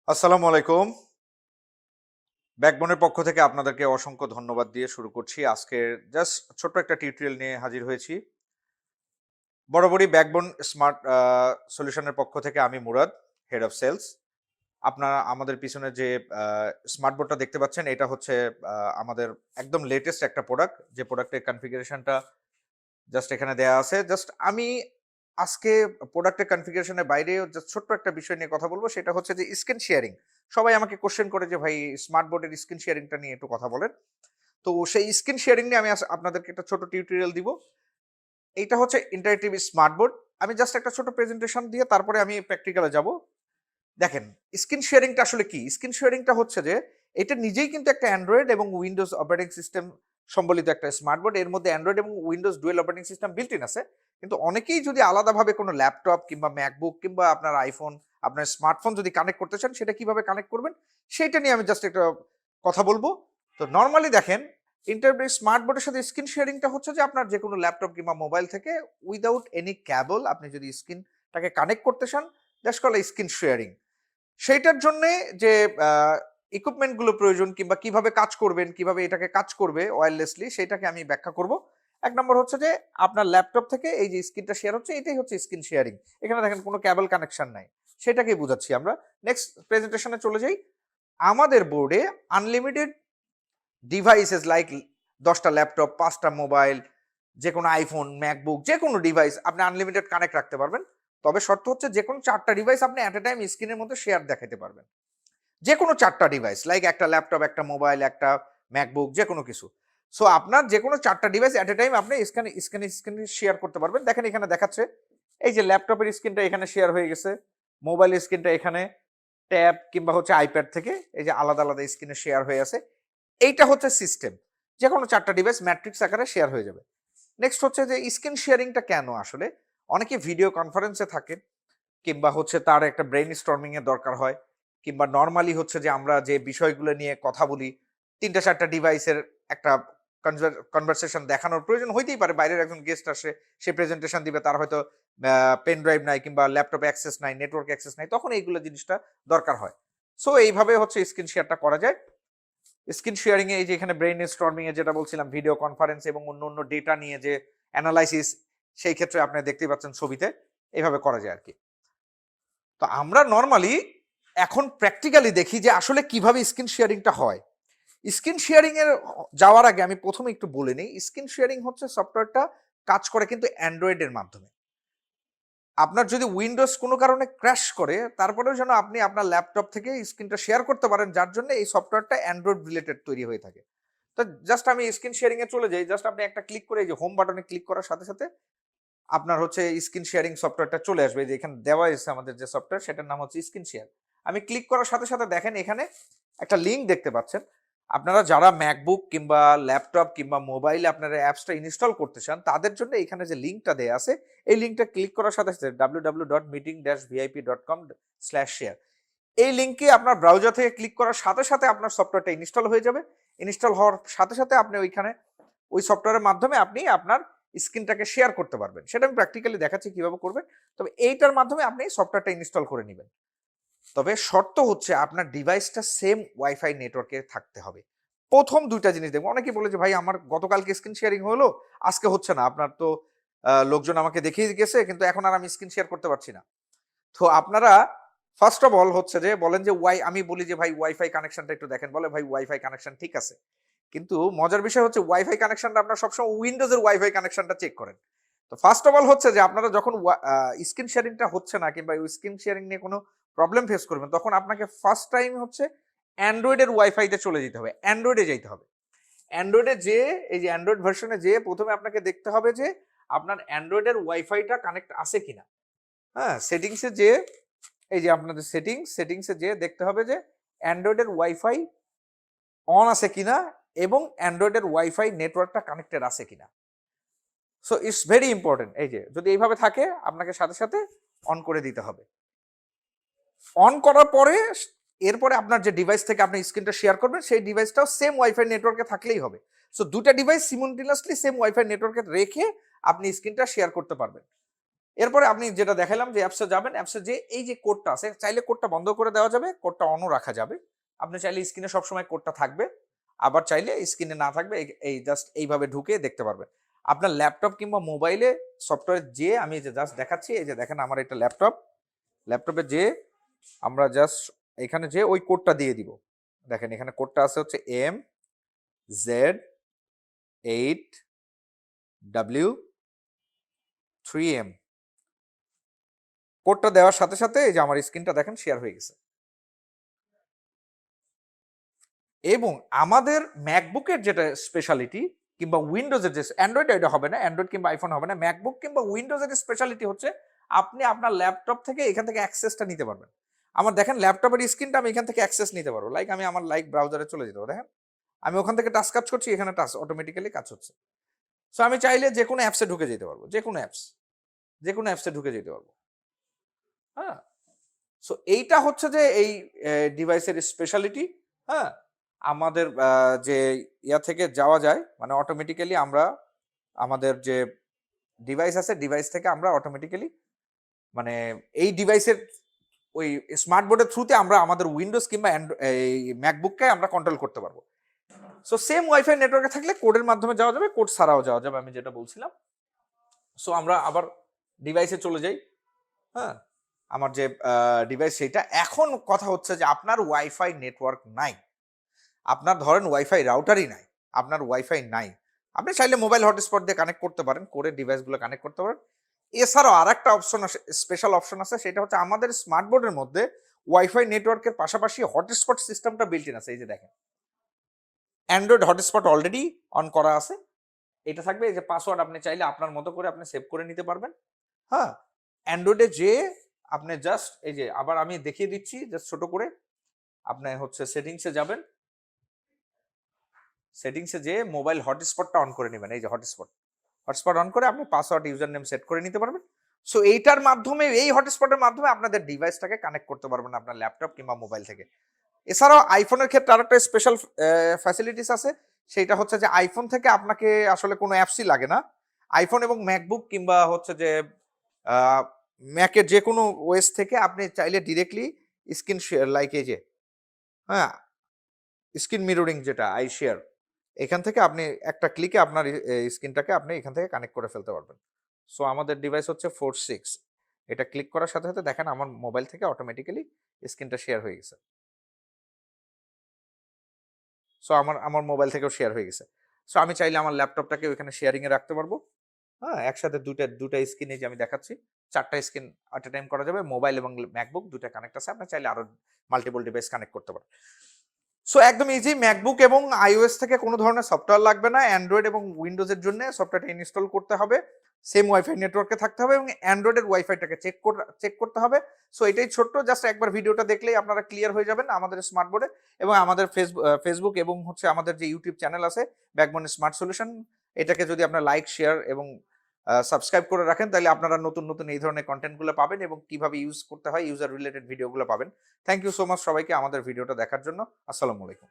আসসালামু আলাইকুম। ব্যাকবোনের পক্ষ থেকে আপনাদেরকে অসংখ্য ধন্যবাদ দিয়ে শুরু করছি। আজকের জাস্ট ছোট্ট একটা টিউটোরিয়াল নিয়ে হাজির হয়েছি। বরাবরই ব্যাকবোন স্মার্ট সলিউশনের পক্ষ থেকে আমি মুরাদ, হেড অফ সেলস। আপনারা আমাদের পিছনে যে আ স্মার্ট বোর্ডটা দেখতে পাচ্ছেন, এটা হচ্ছে আমাদের একদম লেটেস্ট একটা প্রোডাক্ট। যে প্রোডাক্টের কনফিগারেশনটা জাস্ট এখানে দেয়া আছে। জাস্ট আমি আজকে প্রোডাক্টের কনফিগারেশন এর বাইরেও জাস্ট ছোট্ট একটা বিষয় নিয়ে কথা বলব। সেটা হচ্ছে যে স্ক্রিন শেয়ারিং। সবাই আমাকে কোয়েশ্চেন করে যে, "ভাই স্মার্ট বোর্ডের স্ক্রিন শেয়ারিং টা নিয়ে একটু কথা বলেন।" তো সেই স্ক্রিন শেয়ারিং নিয়ে আমি আপনাদেরকে একটা ছোট টিউটোরিয়াল দিব। এইটা হচ্ছে ইন্টারেক্টিভ স্মার্ট বোর্ড। আমি জাস্ট একটা ছোট প্রেজেন্টেশন দিয়ে তারপরে আমি প্র্যাকটিক্যালে যাব। দেখেন, স্ক্রিন শেয়ারিংটা আসলে কি? স্ক্রিন শেয়ারিংটা হচ্ছে যে এটা নিজেই কিন্তু একটা অ্যান্ড্রয়েড এবং উইন্ডোজ অপারেটিং সিস্টেম সম্বলিত একটা স্মার্ট বোর্ড। এর মধ্যে অ্যান্ড্রয়েড এবং Windows dual operating system built in আছে। কিন্তু অনেকেই যদি আলাদাভাবে কোনো ল্যাপটপ কিংবা ম্যাকবুক কিংবা আপনার আইফোন, আপনার স্মার্টফোন যদি কানেক্ট করতে চান, সেটা কিভাবে কানেক্ট করবেন? সেইটা নিয়ে আমি জাস্ট একটা কথা বলবো। তো নরমালি দেখেন, ইন্টারনেট স্মার্ট বোর্ডের সাথে স্ক্রিন শেয়ারিংটা হচ্ছে যে আপনার যেকোনো ল্যাপটপ কিংবা মোবাইল থেকে উইথআউট এনি ক্যাবল আপনি যদি স্ক্রিনটাকে কানেক্ট করতে চান, দ্যাটস কল্ড স্ক্রিন শেয়ারিং। সেইটার জন্যে যে আ ইকুইপমেন্ট গুলো প্রয়োজন কিংবা কিভাবে কাজ করবেন, কিভাবে এটাকে কাজ করবে ওয়্যারলেসলি সেটাকে আমি ব্যাখ্যা করব। ১ নম্বর হচ্ছে যে আপনার ল্যাপটপ থেকে এই যে স্ক্রিনটা শেয়ার হচ্ছে এটাই হচ্ছে স্ক্রিন শেয়ারিং। এখানে দেখেন কোনো কেবল কানেকশন নাই। সেটাকেই বুঝাচ্ছি আমরা। নেক্সট প্রেজেন্টেশন এ চলে যাই। আমাদের বোর্ডে আনলিমিটেড ডিভাইসেস লাইক ১০ টা ল্যাপটপ, ৫ টা মোবাইল, যেকোনো আইফোন, ম্যাকবুক যেকোনো ডিভাইস আপনি আনলিমিটেড কানেক্ট রাখতে পারবেন। তবে শর্ত হচ্ছে যেকোনো ৪ টা ডিভাইস আপনি এট a টাইম স্ক্রিনের মধ্যে শেয়ার দেখাইতে পারবেন। যেকোনো ৪ টা ডিভাইস লাইক একটা ল্যাপটপ, একটা মোবাইল, একটা ম্যাকবুক যেকোনো কিছু। সো আপনার যেকোনো ৪ টা ডিভাইস এট a টাইম আপনি স্ক্রিনে শেয়ার করতে পারবেন। দেখেন এখানে দেখাচ্ছে এই যে ল্যাপটপের স্ক্রিনটা এখানে শেয়ার হয়ে গেছে। মোবাইলের স্ক্রিনটা এখানে ট্যাব কিংবা হচ্ছে আইপ্যাড থেকে এই যে আলাদা, আলাদা স্ক্রিনে শেয়ার হয়ে আছে। এইটা হচ্ছে সিস্টেম। যেকোনো ৪ টা ডিভাইস ম্যাট্রিক্স আকারে শেয়ার হয়ে যাবে। নেক্সট হচ্ছে যে স্ক্রিন শেয়ারিংটা কেন আসলে? অনেকে ভিডিও কনফারেন্সে থাকে কিংবা হচ্ছে তার একটা ব্রেইন স্টর্মিং এর দরকার হয় কিংবা নরমালি হচ্ছে যে আমরা যে বিষয়গুলো নিয়ে কথা বলি ৩ টা ৪ টা ডিভাইসের একটা কনভারসেশন দেখানোর প্রয়োজন হইতেই পারে। বাইরের একজন গেস্ট আসে, সে প্রেজেন্টেশন দিবে, তার হয়তো পেন ড্রাইভ নাই কিংবা ল্যাপটপ অ্যাক্সেস নাই, নেটওয়ার্ক অ্যাক্সেস নাই। তখন এইগুলো জিনিসটা দরকার হয়। সো এইভাবে হচ্ছে স্ক্রিন শেয়ারটা করা যায়। স্ক্রিন শেয়ারিং এ এই যে এখানে ব্রেইন স্টর্মিং এ যেটা বলছিলাম ভিডিও কনফারেন্স এবং অন্য ডেটা নিয়ে যে অ্যানালাইসিস সেই ক্ষেত্রে আপনি দেখতেই পাচ্ছেন ছবিতে এভাবে করা যায় আরকি। তো আমরা নরমালি এখন প্র্যাকটিক্যালি দেখি যে আসলে কিভাবে স্ক্রিন শেয়ারিংটা হয়। স্ক্রিন শেয়ারিং এর যাওয়ার আগে আমি ১ম এ একটু বলে নেই। স্ক্রিন শেয়ারিং হচ্ছে সফটওয়্যারটা কাজ করে কিন্তু অ্যান্ড্রয়েড এর মাধ্যমে। আপনার যদি উইন্ডোজ কোনো কারণে ক্র্যাশ করে, তারপরেও যেন আপনি আপনার ল্যাপটপ থেকে স্ক্রিনটা শেয়ার করতে পারেন, যার জন্য এই সফটওয়্যারটা অ্যান্ড্রয়েড রিলেটেড তৈরি হয়ে থাকে। তো জাস্ট আমি স্ক্রিন শেয়ারিং এ চলে যাই। জাস্ট আপনি একটা ক্লিক করে এই যে হোম বাটনে ক্লিক করার সাথে, সাথে আপনার হচ্ছে স্ক্রিন শেয়ারিং সফটওয়্যারটা চলে আসবে। এই যে এখানে দেওয়া হয়েছে আমাদের যে সফটওয়্যার সেটার নাম হচ্ছে স্ক্রিন শেয়ার। আমি ক্লিক করার সাথে, সাথে দেখেন এখানে একটা লিঙ্ক দেখতে পাচ্ছেন। আপনারা যারা ম্যাকবুক কিংবা ল্যাপটপ কিংবা মোবাইলে আপনারা অ্যাপসটা ইনস্টল করতে চান, তাদের জন্য এখানে যে লিঙ্কটা দেয়া আছে, এই লিঙ্কটা ক্লিক করার সাথে, সাথে www.meeting-vip.com/share এই লিঙ্কে আপনার ব্রাউজার থেকে ক্লিক করার সাথে, সাথে আপনার সফটওয়্যারটা ইনস্টল হয়ে যাবে। ইনস্টল হওয়ার সাথে, সাথে আপনি ওইখানে ওই সফটওয়্যারের মাধ্যমে আপনি আপনার স্ক্রিনটাকে শেয়ার করতে পারবেন। সেটা আমি প্র্যাকটিক্যালি দেখাচ্ছি কিভাবে করবেন। তবে এইটার মাধ্যমে আপনি সফটওয়্যারটা ইনস্টল করে নিবেন। তবে শর্ত হচ্ছে আপনার ডিভাইসটা সেম ওয়াইফাই নেটওয়ার্কে থাকতে হবে। ১ম ২ টা জিনিস দেখব। অনেকেই বলে যে, "ভাই আমার গতকালকে স্ক্রিন শেয়ারিং হলো, আজকে হচ্ছে না। আপনার তো লোকজন আমাকে দেখিয়ে গেছে কিন্তু এখন আর আমি স্ক্রিন শেয়ার করতে পারছি না।" তো আপনারা ফার্স্ট অফ অল হচ্ছে যে বলেন যে আমি বলি যে, "ভাই ওয়াইফাই কানেকশনটা একটু দেখেন।" বলে, "ভাই ওয়াইফাই কানেকশন ঠিক আছে।" কিন্তু মজার বিষয় হচ্ছে ওয়াইফাই কানেকশনটা আপনারা সবসময় উইন্ডোজ এর ওয়াইফাই কানেকশনটা চেক করেন। তো ফার্স্ট অফ অল হচ্ছে যে আপনারা যখন স্ক্রিন শেয়ারিংটা হচ্ছে না কিংবা ওই স্ক্রিন শেয়ারিং নিয়ে কোনো প্রবলেম ফেস করবেন, তখন আপনাকে ফার্স্ট টাইম হচ্ছে অ্যান্ড্রয়েড এর ওয়াইফাইতে চলে যেতে হবে। অ্যান্ড্রয়েডে যাইতে হবে। অ্যান্ড্রয়েডে যেয়ে এই যে অ্যান্ড্রয়েড ভার্সনে যেয়ে ১ম এ আপনাকে দেখতে হবে যে আপনার অ্যান্ড্রয়েডের ওয়াইফাইটা কানেক্ট আছে কিনা। হ্যাঁ? সেটিংস এ যেয়ে এই যে আপনাদের সেটিংস এ যেয়ে দেখতে হবে যে অ্যান্ড্রয়েডের ওয়াইফাই অন আছে কিনা এবং অ্যান্ড্রয়েডের ওয়াইফাই নেটওয়ার্কটা কানেক্টেড আছে কিনা। So it's very important. এই যে যদি এইভাবে থাকে আপনাকে সাথে, সাথে অন করে দিতে হবে। অন করার পরে এরপরে আপনার যে ডিভাইস থেকে আপনি স্ক্রিনটা শেয়ার করবেন সেই ডিভাইসটাও সেম ওয়াইফাই নেটওয়ার্কে থাকলেই হবে। সো ২ টা ডিভাইস সিমultaneously সেম ওয়াইফাই নেটওয়ার্কে রেখে আপনি স্ক্রিনটা শেয়ার করতে পারবেন। এরপরে আপনি যেটা দেখালাম যে অ্যাপসে যাবেন, অ্যাপসে যে এই যে কোডটা আছে, চাইলে কোডটা বন্ধ করে দেওয়া যাবে, কোডটা অনও রাখা যাবে। আপনি চাইলে স্ক্রিনে সবসময় কোডটা থাকবে, আবার চাইলে স্ক্রিনে না থাকবে, এই জাস্ট এইভাবে ঢুকে দেখতে পারবেন। আপনার ল্যাপটপ কিংবা মোবাইলে সফটওয়্যার যে আমি যে জাস্ট দেখাচ্ছি, এই যে দেখেন আমার এটা ল্যাপটপে যে আমরা জাস্ট এখানে যে ওই কোডটা দিয়ে দিব। দেখেন এখানে কোডটা আছে হচ্ছে MZ8W3M। কোডটা দেওয়ার সাথে সাথে এই যে আমার স্ক্রিনটা দেখেন শেয়ার হয়ে গেছে। এবং আমাদের ম্যাকবুকের যেটা স্পেশালিটি কিংবা উইন্ডোজের যে অ্যান্ড্রয়েড এটা হবে না, অ্যান্ড্রয়েড কিংবা আইফোন হবে না, ম্যাকবুক কিংবা উইন্ডোজের স্পেশালিটি হচ্ছে আপনি আপনার ল্যাপটপ থেকে এখান থেকে অ্যাক্সেসটা নিতে পারবেন। আমার দেখেন ল্যাপটপের স্ক্রিনটা আমি এখান থেকে অ্যাক্সেস নিতে পারবো, লাইক আমি আমার ব্রাউজারে চলে যেতে পারবো। দেখেন আমি ওখান থেকে টাস্ক কাজ করছি, এখানে টাস্ক অটোমেটিক্যালি কাজ হচ্ছে। সো আমি চাইলে যে কোনো অ্যাপসে ঢুকে যেতে পারবো, যে কোনো অ্যাপসে ঢুকে যেতে পারবো। হ্যাঁ, সো এইটা হচ্ছে যে এই ডিভাইসের স্পেশালিটি। হ্যাঁ, আমাদের যে ইয়া থেকে যাওয়া যায়, মানে অটোমেটিক্যালি আমরা আমাদের যে ডিভাইস আছে, ডিভাইস থেকে আমরা অটোমেটিক্যালি মানে এই ডিভাইসের ওই স্মার্ট বোর্ডের থ্রুতে আমরা আমাদের উইন্ডোজ কিংবা এই ম্যাকবুককে আমরা কন্ট্রোল করতে পারবো। সো সেম ওয়াইফাই নেটওয়ার্কে থাকলে কোডের মাধ্যমে যাওয়া যাবে, কোড ছাড়াও যাওয়া যাবে, আমি যেটা বলছিলাম। সো আমরা আবার ডিভাইসে চলে যাই। হ্যাঁ, আমার যে ডিভাইস সেইটা, এখন কথা হচ্ছে যে আপনার ওয়াইফাই নেটওয়ার্ক নাই, আপনার ধরেন ওয়াইফাই রাউটারই নাই, আপনার ওয়াইফাই নাই, আপনি চাইলে মোবাইল হটস্পট দিয়ে কানেক্ট করতে পারেন, করে ডিভাইসগুলো কানেক্ট করতে পারেন। এছাড়াও আর একটা অপশন আছে, স্পেশাল অপশন আছে, সেটা হচ্ছে আমাদের স্মার্ট বোর্ডের মধ্যে ওয়াইফাই নেটওয়ার্কের পাশাপাশি হটস্পট সিস্টেমটা বিল্ট ইন আছে। এই যে দেখেন অ্যান্ড্রয়েড হটস্পট অলরেডি অন করা আছে, এটা থাকবে। এই যে পাসওয়ার্ড আপনি চাইলে আপনার মতো করে আপনি সেভ করে নিতে পারবেন। হ্যাঁ, অ্যান্ড্রয়েডে যে আপনি জাস্ট এই যে আবার আমি দেখিয়ে দিচ্ছি জাস্ট ছোট করে, আপনি হচ্ছে সেটিংসে যাবেন, সেটিংসে যে মোবাইল হটস্পটটা অন করে নেবেন। এই যে হটস্পট অন করে আপনি পাসওয়ার্ড ইউজার নেম সেট করে নিতে পারবেন। সো এইটার মাধ্যমে, এই হটস্পটের মাধ্যমে আপনাদের ডিভাইসটাকে কানেক্ট করতে পারবেন আপনার ল্যাপটপ কিংবা মোবাইল থেকে। এছাড়াও আইফোনের ক্ষেত্রে আরেকটা স্পেশাল ফ্যাসিলিটিস আছে, সেটা হচ্ছে যে আইফোন থেকে আপনাকে আসলে কোনো অ্যাপসই লাগে না। আইফোন এবং ম্যাকবুক কিংবা হচ্ছে যে ম্যাকের যে কোনো ওয়েস থেকে আপনি চাইলে ডিরেক্টলি স্ক্রিন শেয়ার, লাইক এই যে হ্যাঁ স্ক্রিন মিররিং যেটা আই শেয়ার, এখান থেকে আপনি একটা ক্লিকে আপনার স্ক্রিনটাকে আপনি এখান থেকে কানেক্ট করে ফেলতে পারবেন। সো আমাদের ডিভাইস হচ্ছে 4.6, এটা ক্লিক করার সাথে সাথে দেখেন আমার মোবাইল থেকে অটোমেটিক্যালি স্ক্রিনটা শেয়ার হয়ে গেছে। সো আমার মোবাইল থেকেও শেয়ার হয়ে গেছে। সো আমি চাইলে আমার ল্যাপটপটাকে ওইখানে শেয়ারিং এ রাখতে পারবো। হ্যাঁ, একসাথে দুটা স্ক্রিনে যে আমি দেখাচ্ছি, 4টা স্ক্রিন এট এ টাইম করা যাবে। মোবাইল এবং ম্যাকবুক দুটা কানেক্ট আছে, আপনি চাইলে আরো মাল্টিপল ডিভাইস কানেক্ট করতে পারেন। সো একদম ইজি, ম্যাকবুক এবং আইওএস থেকে কোনো ধরনের সফটওয়্যার লাগবে না, অ্যান্ড্রয়েড এবং উইন্ডোজের জন্য সফটওয়্যারটা ইনস্টল করতে হবে, সেম ওয়াইফাই নেটওয়ার্কে থাকতে হবে এবং অ্যান্ড্রয়েডের ওয়াইফাইটাকে চেক করতে হবে। সো এটাই ছোট্ট, জাস্ট একবার ভিডিওটা দেখলেই আপনারা ক্লিয়ার হয়ে যাবেন আমাদের স্মার্ট বোর্ডে। এবং আমাদের ফেসবুক এবং হচ্ছে আমাদের যে ইউটিউব চ্যানেল আছে ব্যাকবোন স্মার্ট সলিউশন, এটাকে যদি আপনারা লাইক, শেয়ার এবং সাবস্ক্রাইব করে রাখেন, তাহলে আপনারা নতুন নতুন এই ধরনের কন্টেন্টগুলো পাবেন এবং কিভাবে ইউজ করতে হয় ইউজার রিলেটেড ভিডিওগুলো পাবেন। থ্যাংক ইউ সো মাচ সবাইকে আমাদের ভিডিওটা দেখার জন্য। আসসালামু আলাইকুম।